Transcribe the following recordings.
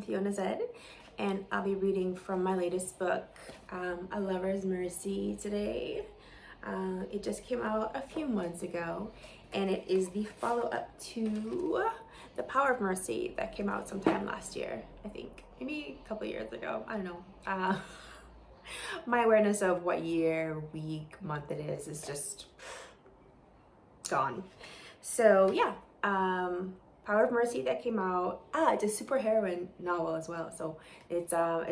Fiona Zedde, and I'll be reading from my latest book, A Lover's Mercy, today. It just came out a few months ago, and it is the follow-up to The Power of Mercy that came out sometime last year, I think. Maybe a couple years ago, I don't know. My awareness of what year, week, month it is just gone. So yeah, Power of Mercy that came out. It's a superheroine novel as well. So it's a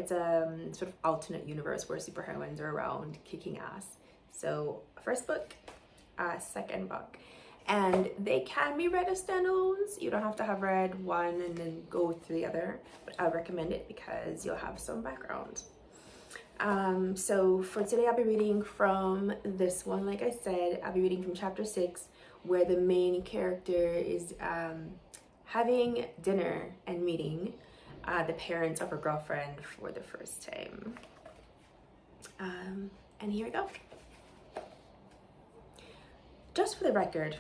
sort of alternate universe where superheroines are around kicking ass. So first book, second book, and they can be read as standalones. You don't have to have read one and then go through the other, but I recommend it because you'll have some background. So for today, I'll be reading from this one. Like I said, I'll be reading from chapter 6, where the main character is having dinner and meeting the parents of her girlfriend for the first time. And here we go. Just for the record,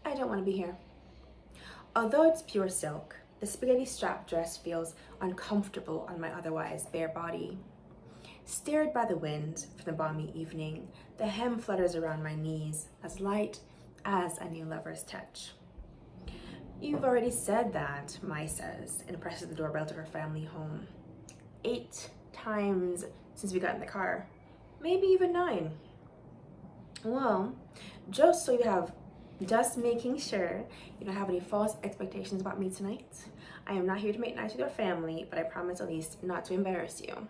I don't want to be here. Although it's pure silk, the spaghetti strap dress feels uncomfortable on my otherwise bare body. Stirred by the wind from the balmy evening, the hem flutters around my knees, as light as a new lover's touch. You've already said that, Mai says, and presses the doorbell to her family home. 8 times since we got in the car, maybe even 9. Well, just making sure you don't have any false expectations about me tonight. I am not here to make nice with your family, but I promise at least not to embarrass you.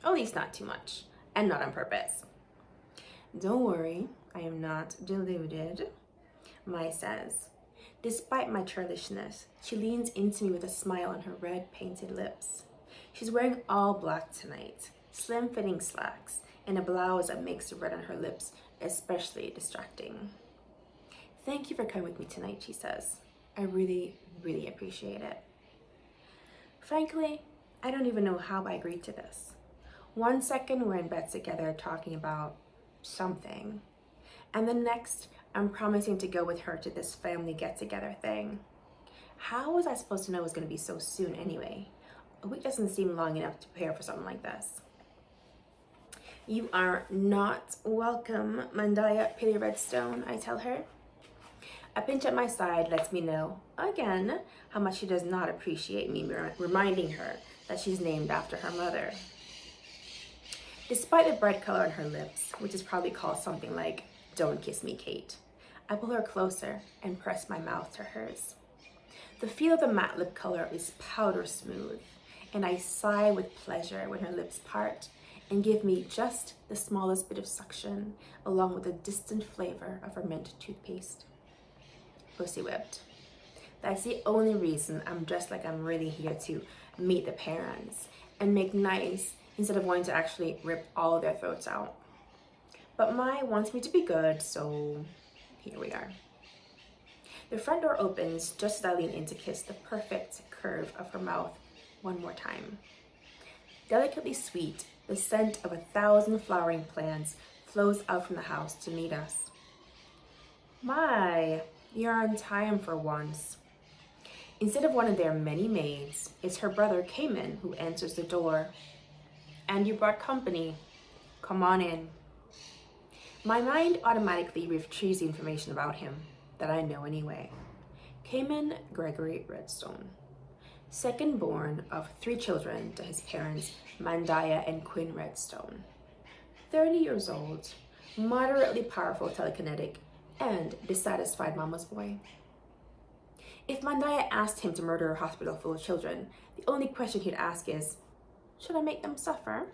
At least not too much, and not on purpose. Don't worry, I am not deluded, Mai says. Despite my churlishness, she leans into me with a smile on her red painted lips. She's wearing all black tonight, slim-fitting slacks, and a blouse that makes the red on her lips especially distracting. Thank you for coming with me tonight, she says. I really, really appreciate it. Frankly, I don't even know how I agreed to this. One second we're in bed together talking about something, and the next I'm promising to go with her to this family get-together thing. How was I supposed to know it was going to be so soon anyway? A week doesn't seem long enough to prepare for something like this. You are not welcome, Mandaya Pili Redstone, I tell her. A pinch at my side lets me know, again, how much she does not appreciate me reminding her that she's named after her mother. Despite the bright color on her lips, which is probably called something like, "Don't kiss me, Kate," I pull her closer and press my mouth to hers. The feel of the matte lip color is powder smooth, and I sigh with pleasure when her lips part and give me just the smallest bit of suction, along with the distant flavor of her mint toothpaste. Pussy whipped. That's the only reason I'm dressed like I'm really here to meet the parents and make nice instead of wanting to actually rip all of their throats out. But Mai wants me to be good, so here we are. The front door opens just as I lean in to kiss the perfect curve of her mouth one more time. Delicately sweet, the scent of 1,000 flowering plants flows out from the house to meet us. Mai, you're on time for once. Instead of one of their many maids, it's her brother Cayman who answers the door. And you brought company. Come on in. My mind automatically retrieves the information about him that I know anyway. Cayman Gregory Redstone, second born of 3 children to his parents, Mandaya and Quinn Redstone. 30 years old, moderately powerful telekinetic, and dissatisfied mama's boy. If Mandaya asked him to murder a hospital full of children, the only question he'd ask is, should I make them suffer?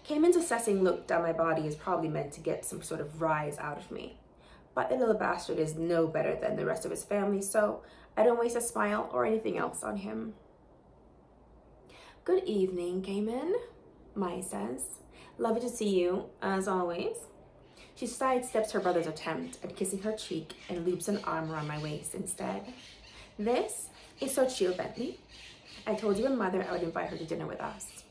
Cayman's assessing look down my body is probably meant to get some sort of rise out of me. But the little bastard is no better than the rest of his family, so I don't waste a smile or anything else on him. Good evening, Cayman, Mai says. Lovely to see you, as always. She sidesteps her brother's attempt at kissing her cheek and loops an arm around my waist instead. This is Sochil Bentley. I told you and Mother I would invite her to dinner with us.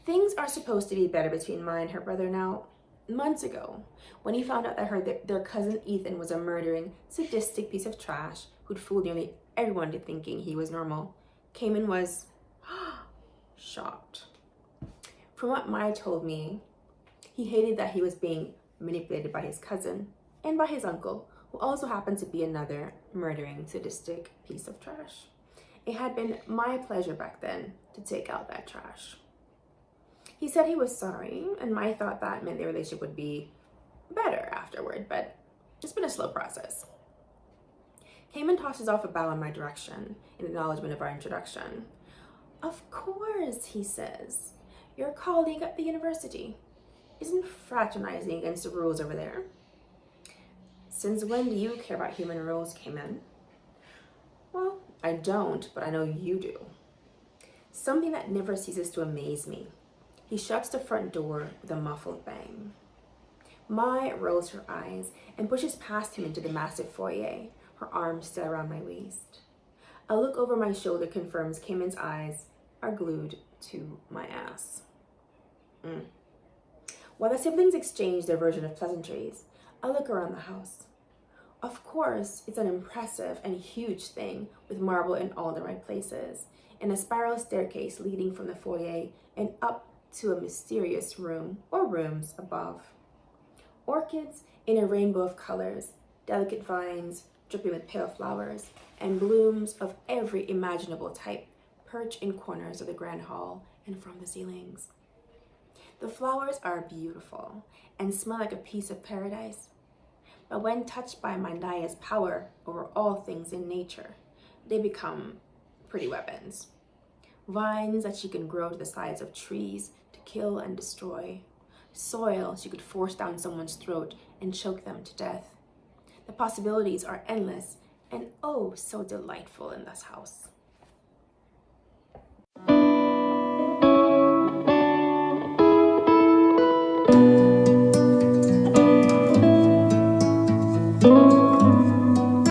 Things are supposed to be better between Mai and her brother now. Months ago, when he found out that their cousin Ethan was a murdering, sadistic piece of trash who'd fooled nearly everyone into thinking he was normal, Cayman was shocked. From what Maya told me, he hated that he was being manipulated by his cousin and by his uncle, who also happened to be another murdering, sadistic piece of trash. It had been my pleasure back then to take out that trash. He said he was sorry, and Maya thought that meant the relationship would be better afterward, but it's been a slow process. Cayman tosses off a bow in my direction in acknowledgement of our introduction. Of course, he says. Your colleague at the university isn't fraternizing against the rules over there. Since when do you care about human rules, Cayman? Well, I don't, but I know you do. Something that never ceases to amaze me. He shuts the front door with a muffled bang. Mai rolls her eyes and pushes past him into the massive foyer, her arms still around my waist. A look over my shoulder confirms Cayman's eyes are glued to my ass. While the siblings exchange their version of pleasantries, I look around the house. Of course, it's an impressive and huge thing with marble in all the right places, and a spiral staircase leading from the foyer and up to a mysterious room or rooms above. Orchids in a rainbow of colors, delicate vines dripping with pale flowers, and blooms of every imaginable type perch in corners of the grand hall and from the ceilings. The flowers are beautiful and smell like a piece of paradise. But when touched by Mandaya's power over all things in nature, they become pretty weapons. Vines that she can grow to the size of trees to kill and destroy. Soil she could force down someone's throat and choke them to death. The possibilities are endless and oh so delightful in this house.